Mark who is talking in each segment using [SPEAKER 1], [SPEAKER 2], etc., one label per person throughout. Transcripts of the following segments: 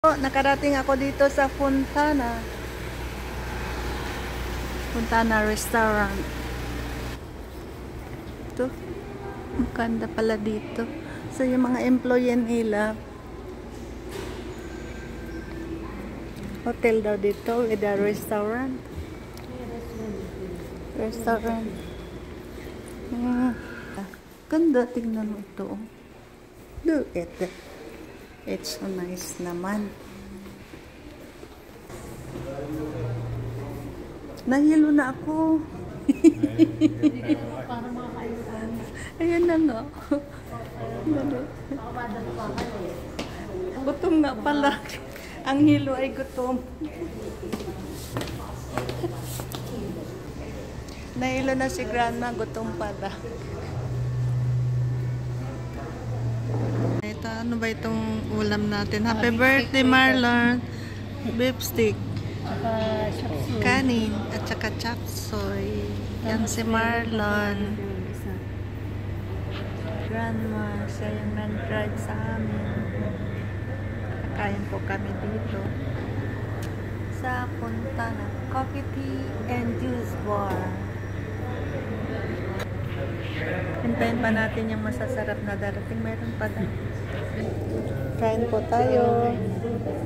[SPEAKER 1] Oh, nakarating ako dito sa Fontana Restaurant. Ito, maganda pala dito. So, yung mga employee nila, hotel daw dito with a restaurant. Ganda, tingnan mo ito. Look at that. It's so nice naman. Nahilo na ako. Ayan na nga. Gutom nga pala. Ang hilo ay gutom. Nahilo na si Grandma, gutom pala. Ito, ano ba itong ulam natin? Happy birthday, Marlon! Beef stick. Kanin at saka chop suey. Yan si Marlon. Grandma, siya yung nag-drive sa amin. Nakain po kami dito sa Fontana Coffee, Tea and Juice Bar. Hintayin pa natin yung masasarap na darating. Meron pa daw. Kain po tayo.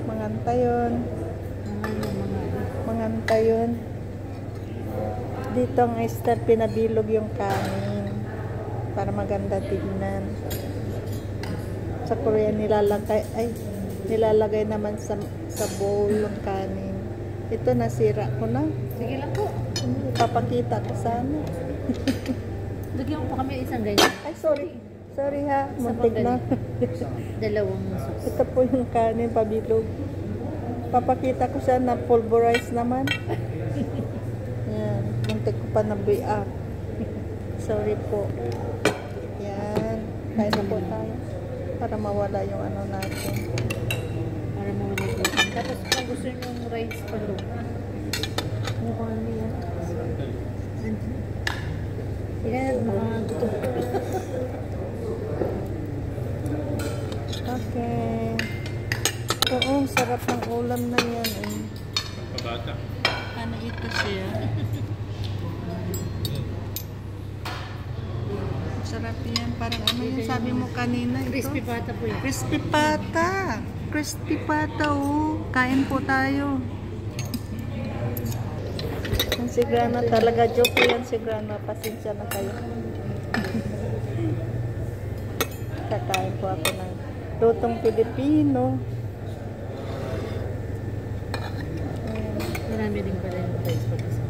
[SPEAKER 1] Mangantayon. Dito ang Esther, pinabilog yung kanin para maganda tignan. Sa Korea nilalagay naman sa bowl yung kanin. Ito nasira ko na.
[SPEAKER 2] Sige lang po.
[SPEAKER 1] Papakita ko sana.
[SPEAKER 2] Lagyan mo po kami isang ganyan.
[SPEAKER 1] Ay, sorry. Sorry ha. Muntik na.
[SPEAKER 2] Dalawang sauce.
[SPEAKER 1] Ito po yung kanin pabilog. Papakita ko siya na pulverized naman. Yan. Muntik ko pa na up. Sorry po. Yan. Kain na po tayo. Para mawala yung ano natin.
[SPEAKER 2] Para mawala po. Tapos kung gusto nyo yung rice pa doon. Ano ko ano yan? Yan. Makagutom.
[SPEAKER 1] Okay. Oo, sarap ng ulam na yan.
[SPEAKER 3] Pabata.
[SPEAKER 1] Ano ito siya? Sarap yan. Parang ano yung sabi mo kanina ito?
[SPEAKER 2] Crispy pata po yan.
[SPEAKER 1] Crispy pata. Crispy pata, oh. Kain po tayo. Yan si Grandma. Talaga joke yan si Grandma. Pasensya na kayo. Kakain po ako ng lutong Pilipino.
[SPEAKER 2] Marami din pala yung rice pa kasi.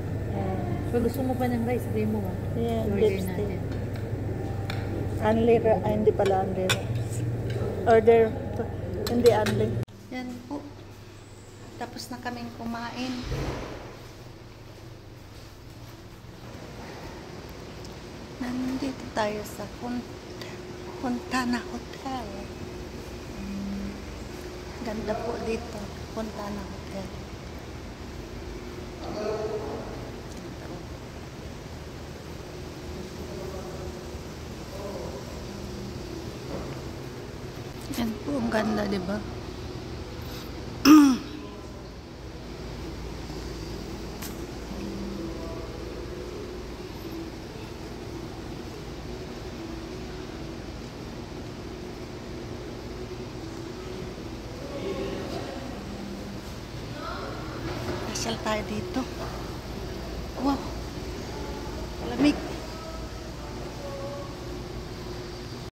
[SPEAKER 2] Pag gusto mo pa ng rice, sabihin mo ha.
[SPEAKER 1] Yeah,
[SPEAKER 2] order natin.
[SPEAKER 1] Unli, hindi pala unli. Order, hindi unli. Yan po. Tapos na kaming kumain. Nandito tayo sa Fontana Hotel. Ganda po dito. Fontana Hotel. Yan po, ang ganda, diba? Pasal tayo dito. Wow! Lamig!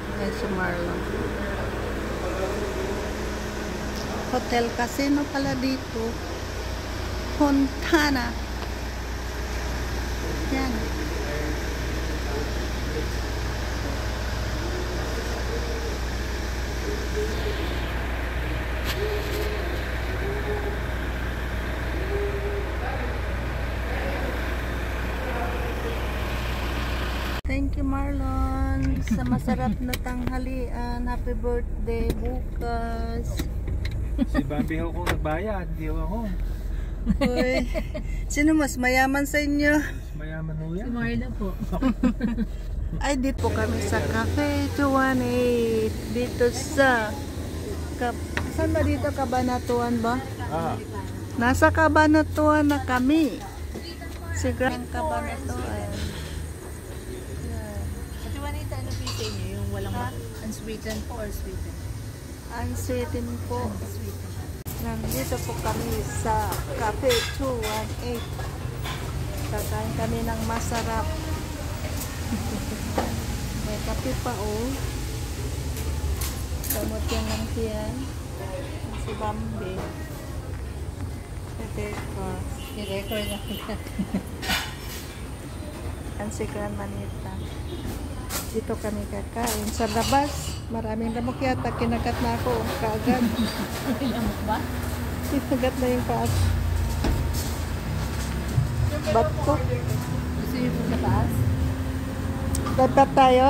[SPEAKER 1] Ayan si Marlon. Hotel Casino pala dito. Fontana. Yan. Thank you, Marlon, sa masarap na tanghalian. Happy birthday bukas.
[SPEAKER 3] Si Bambi ho kung nagbayad, hindi ho ako.
[SPEAKER 1] Uy, sino mas mayaman sa inyo?
[SPEAKER 3] Mas mayaman ho yan.
[SPEAKER 2] Si Marla po.
[SPEAKER 1] Ay, dito po kami sa Cafe 218 dito sa Saan ba dito? Cabanatuan ba?
[SPEAKER 3] Ah.
[SPEAKER 1] Nasa Cabanatuan na kami. Sigrang Cabanatuan. Yan.
[SPEAKER 2] Ate Juanita, ano pizza niyo? Yung walang unsweetened po or sweetened?
[SPEAKER 1] Unsweetened po.
[SPEAKER 2] Sweetened.
[SPEAKER 1] Nandito po kami sa Cafe 218. Kakain kami ng masarap. May kape pa oh. Gamot yan lang siyan. Si Bambi. Teka.
[SPEAKER 2] I-record na kita.
[SPEAKER 1] Ang si Gran Manita. Dito kami kakain. Sa labas, maraming lamok yata. Kinagat na ako kaagad.
[SPEAKER 2] Pinamot ba?
[SPEAKER 1] Kinagat na yung paas. Ba't ko?
[SPEAKER 2] Gusto niyo po sa taas?
[SPEAKER 1] Dapat tayo?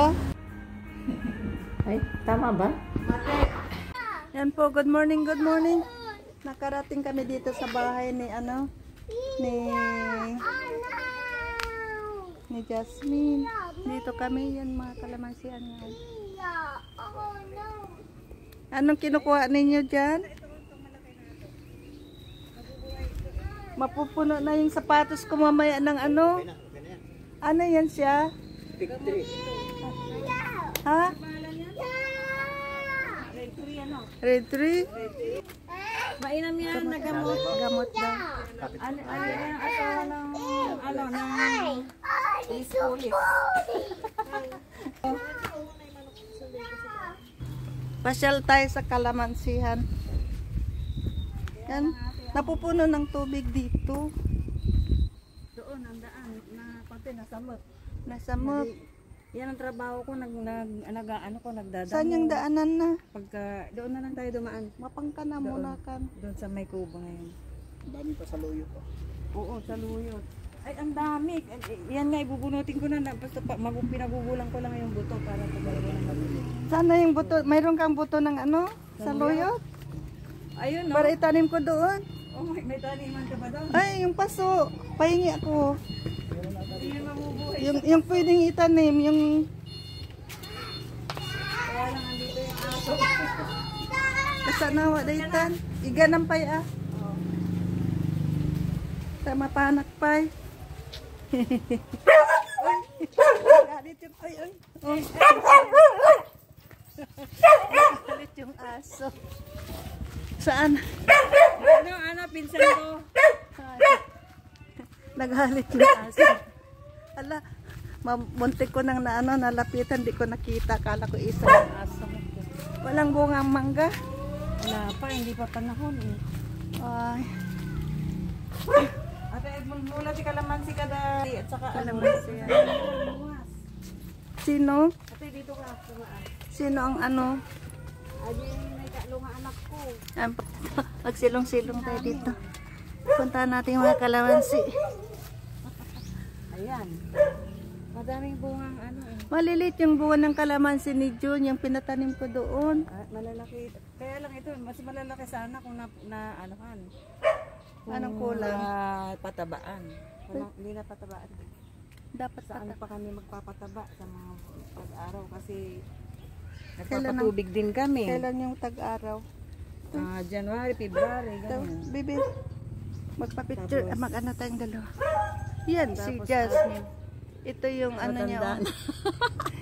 [SPEAKER 2] Ay, tama ba?
[SPEAKER 1] Yan po, good morning, good morning. Nakarating kami dito sa bahay ni ano, ni Jasmine. Dito kami, yan mga kalamansian nga. Anong kinukuha ninyo dyan? Mapupuno na yung sapatos ko mamaya ng ano? Ano yan siya? Ha? Red 3?
[SPEAKER 2] Mainam yan na gamot.
[SPEAKER 1] Gamot daw.
[SPEAKER 2] Ano yan? Ano ng iskolis.
[SPEAKER 1] Pasyal tayo sa kalamansihan. Yan. Napupuno ng tubig dito.
[SPEAKER 2] Doon ang daan na pati nasamot.
[SPEAKER 1] Nasamot.
[SPEAKER 2] Yan ang trabaho ko nagdadamo.
[SPEAKER 1] Saan yung daanan na?
[SPEAKER 2] Pagka doon na lang tayo dumaan.
[SPEAKER 1] Mapangka na muna kan.
[SPEAKER 2] Doon sa may kubo ngayon.
[SPEAKER 3] Dami pa sa loyo pa.
[SPEAKER 2] Oo, sa luyot. Ay, ang dami. Yan nga, ibubunutin ko na. Basta pinagugulang ko lang yung buto para tumayo ng mabuti.
[SPEAKER 1] Sana yung buto, mayroon kang buto ng ano? Sa loyot?
[SPEAKER 2] Ayun, no?
[SPEAKER 1] Para itanim ko doon.
[SPEAKER 2] Oh, may taniman ka ba doon?
[SPEAKER 1] Ay, yung paso. Pahingi ako.
[SPEAKER 2] Hindi yan mabubuhay.
[SPEAKER 1] Yung pwedeng itanim, yung...
[SPEAKER 2] Kaya lang andito yung aso.
[SPEAKER 1] Kasanawa daytan. Iganam pay ah. Tama panak pay. Galit yung pay. Oh. Galit yung aso. Saan?
[SPEAKER 2] Ano, pinsan ko?
[SPEAKER 1] Naghalit yung aso. Ala, muntik ko nang nalapitan, di ko nakita. Kala ko isa yung aso. Walang bungang mangga.
[SPEAKER 2] Wala pa, hindi pa panahon eh.
[SPEAKER 1] Ay,
[SPEAKER 2] Ate, mula si kalamansi ka dahil at saka
[SPEAKER 1] kalamansi yan.
[SPEAKER 2] Lumas.
[SPEAKER 1] Sino?
[SPEAKER 2] Ate, dito ka. Tumaan.
[SPEAKER 1] Sino ang ano?
[SPEAKER 2] Adi, may kalunga anak ko.
[SPEAKER 1] Magsilong-silong tayo dito. Puntahan natin yung mga kalamansi.
[SPEAKER 2] Ayan. Madaming bungang ano eh.
[SPEAKER 1] Malilit yung buwan ng kalamansi ni June, yung pinatanim ko doon.
[SPEAKER 2] Malalaki. Kaya lang ito, mas malalaki sana kung anuhan.
[SPEAKER 1] Anong kulang?
[SPEAKER 2] Patabaan. Hindi na patabaan.
[SPEAKER 1] Dapat
[SPEAKER 2] Saan pa kami magpapataba sa mga pag-araw kasi
[SPEAKER 1] Kailan
[SPEAKER 2] nagpapatubig din kami.
[SPEAKER 1] Kailan yung tag-araw?
[SPEAKER 2] January, February,
[SPEAKER 1] Tapos,
[SPEAKER 2] ganyan.
[SPEAKER 1] bibi, magpa-picture,
[SPEAKER 2] Tapos-
[SPEAKER 1] mag-ano tayong dalawa. Yan, si
[SPEAKER 2] Tapos,
[SPEAKER 1] Jasmine. Ito yung ano niya.
[SPEAKER 2] Matanda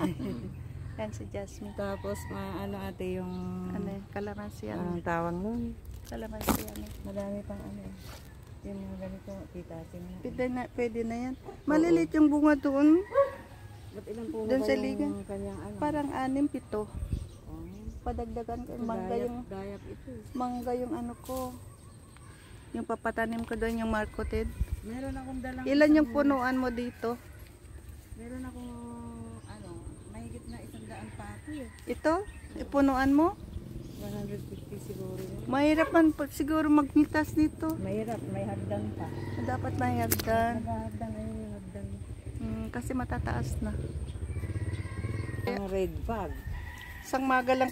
[SPEAKER 1] Oh. Yan si Jasmine.
[SPEAKER 2] Tapos, ano ate yung
[SPEAKER 1] Ano yun, kalamansi yan.
[SPEAKER 2] anong tawag nun?
[SPEAKER 1] Kalamansi yan.
[SPEAKER 2] Madami pang ano. Yung mga ganito, pitasin na.
[SPEAKER 1] Pwede na yan. Malilit yung bunga doon.
[SPEAKER 2] Ba't ilang puno
[SPEAKER 1] Doon
[SPEAKER 2] ba
[SPEAKER 1] sa
[SPEAKER 2] yung
[SPEAKER 1] ligan?
[SPEAKER 2] kanyang ano?
[SPEAKER 1] Parang 6, 7.
[SPEAKER 2] Oh,
[SPEAKER 1] Padagdagan ko. Mangga
[SPEAKER 2] dayap ito.
[SPEAKER 1] mangga yung ano ko. Yung papatanim ko doon, yung marketed.
[SPEAKER 2] Meron akong dalang
[SPEAKER 1] Ilan yung punuan mo dito?
[SPEAKER 2] Meron akong ano, mahigit na 100 pato eh.
[SPEAKER 1] Ito? Ipunuan mo?
[SPEAKER 2] 150 siguro yun.
[SPEAKER 1] Mahirap man siguro magmitas nito.
[SPEAKER 2] Mahirap, may hagdan pa.
[SPEAKER 1] Dapat may hagdan.
[SPEAKER 2] Nagahagdan, ayun yung hagdan.
[SPEAKER 1] Kasi matataas na.
[SPEAKER 2] Ang red bag.
[SPEAKER 1] Isang maga lang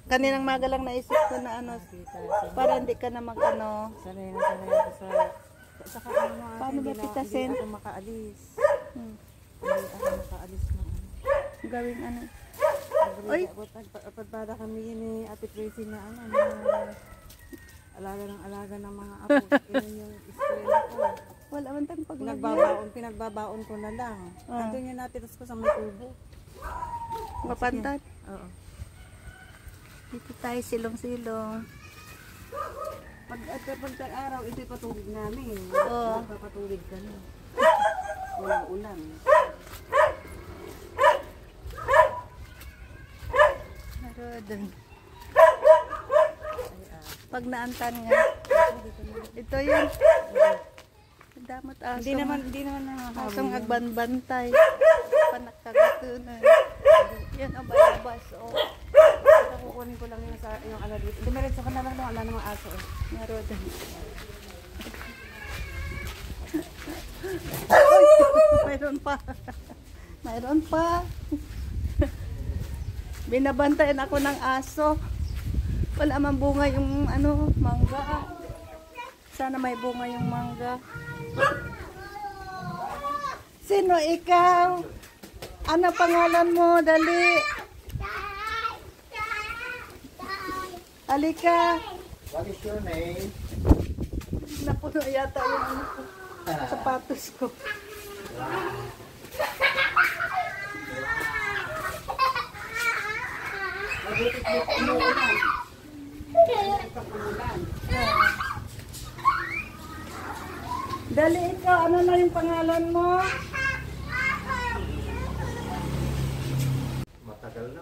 [SPEAKER 1] kaninang maga lang naisip ko na ano, para hindi ka na mag ano.
[SPEAKER 2] Sanay na ako sa saka ano nga,
[SPEAKER 1] Paano ba pitasin?
[SPEAKER 2] Hindi ako makaalis.
[SPEAKER 1] Hmm,
[SPEAKER 2] Hindi ako makaalis na ano.
[SPEAKER 1] gawing ano. Ay.
[SPEAKER 2] Pagpada kami ni Ate Tracy na ano, na alaga ng mga apo. Yun yung eskwela ko.
[SPEAKER 1] Wala man tayong paglagyan.
[SPEAKER 2] Pinagbabaon ko na lang.
[SPEAKER 1] Ah.
[SPEAKER 2] Andun yung natiras ko sa may tubo.
[SPEAKER 1] Mapantat.
[SPEAKER 2] Oo.
[SPEAKER 1] Dito tayo silong-silong.
[SPEAKER 2] Pag araw, ito'y patubig namin.
[SPEAKER 1] Oo.
[SPEAKER 2] Magpapatubig ka na. Walang ulan.
[SPEAKER 1] Naroon. Pag naantan nga. Ito yun. Damot aso.
[SPEAKER 2] Hindi naman nakakawin.
[SPEAKER 1] Asong agbanbantay. Panakagatunan. Yan ang bayabas. Oh.
[SPEAKER 2] Ito kukunin ko lang yung ala dito. Dumiretso ka na lang nung ala ng mga aso.
[SPEAKER 1] Naroon. Mayroon pa. Mayroon pa. Binabantayan ako ng aso. Wala man bunga yung ano, mangga. Sana may bunga yung mangga. Sino ikaw? Ano pangalan mo? Dali. Halika.
[SPEAKER 4] What is your name?
[SPEAKER 1] Napuno yata yung ano ko. Sapatos ko. Dali ikaw, ano na yung pangalan mo?
[SPEAKER 4] Matagal na.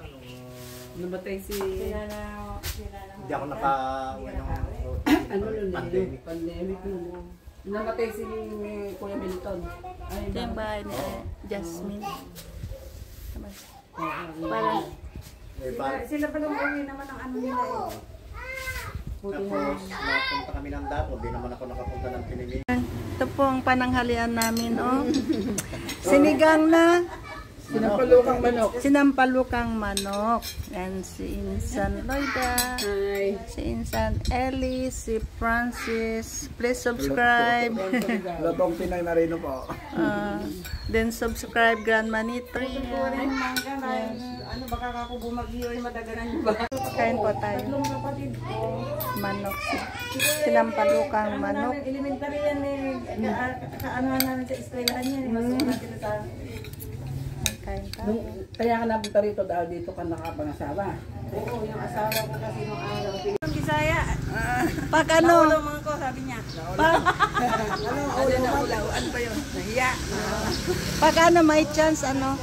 [SPEAKER 2] Nabatay si...
[SPEAKER 4] Hindi ako naka-uwi ng pandemic.
[SPEAKER 2] Pandemic mo. Namatay si Kuya Milton. Ay,
[SPEAKER 1] Ito yung bahay ni Jasmine. Parang
[SPEAKER 2] sila pa lang uwi naman ang ano nila eh.
[SPEAKER 4] Tapos, napunta kami ng Davao. Di naman ako nakapunta ng Piniling.
[SPEAKER 1] ito po ang pananghalian namin, oh. Sinigang na
[SPEAKER 2] Sinampalukang manok.
[SPEAKER 1] sinampalukang manok. And si Insan Loida, si Insan Ellie, si Francis. Please subscribe.
[SPEAKER 4] Lotong Pinay na rin po.
[SPEAKER 1] Then subscribe Grandma Nitri.
[SPEAKER 2] Ay, mangga na. Ano baka ako bumagyo ay madaganan yung ba?
[SPEAKER 1] Kain po tayo.
[SPEAKER 2] Tatlong kapatid ko.
[SPEAKER 1] Manok. Sinampalukang manok.
[SPEAKER 2] Elementary yan eh. Kaanohan namin sa eskwelahan yan eh. Masukan natin sa...
[SPEAKER 1] Kain tayo.
[SPEAKER 5] Kaya ka napunta rito dahil dito ka nakapangasawa.
[SPEAKER 2] Oo, yung asawa ko kasi nung araw. Yung Bisaya.
[SPEAKER 1] Pag ano,
[SPEAKER 2] Mga ko, sabi niya. Ulauan pa yun. Nahiya.
[SPEAKER 1] pag ano may chance, ano,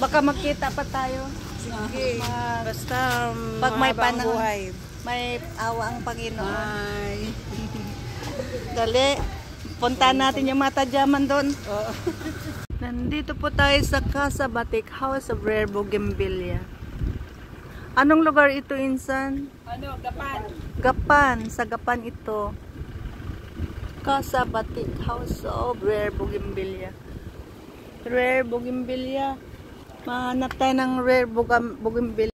[SPEAKER 1] baka makita pa tayo.
[SPEAKER 2] Sige. Basta
[SPEAKER 1] Pag may
[SPEAKER 2] mahaba ang
[SPEAKER 1] panahon.
[SPEAKER 2] buhay.
[SPEAKER 1] May awa ang Panginoon.
[SPEAKER 2] Ay.
[SPEAKER 1] Dali, puntahan natin yung mga tadyaman doon. Nandito po tayo sa Casa Batik House of Rare Bougainvillea. Anong lugar ito, Insan?
[SPEAKER 2] Ano, Gapan.
[SPEAKER 1] Gapan. Sa Gapan ito. Casa Batik House of Rare Bougainvillea. Rare Bougainvillea. Mahanap tayo ng Rare Bougainvillea.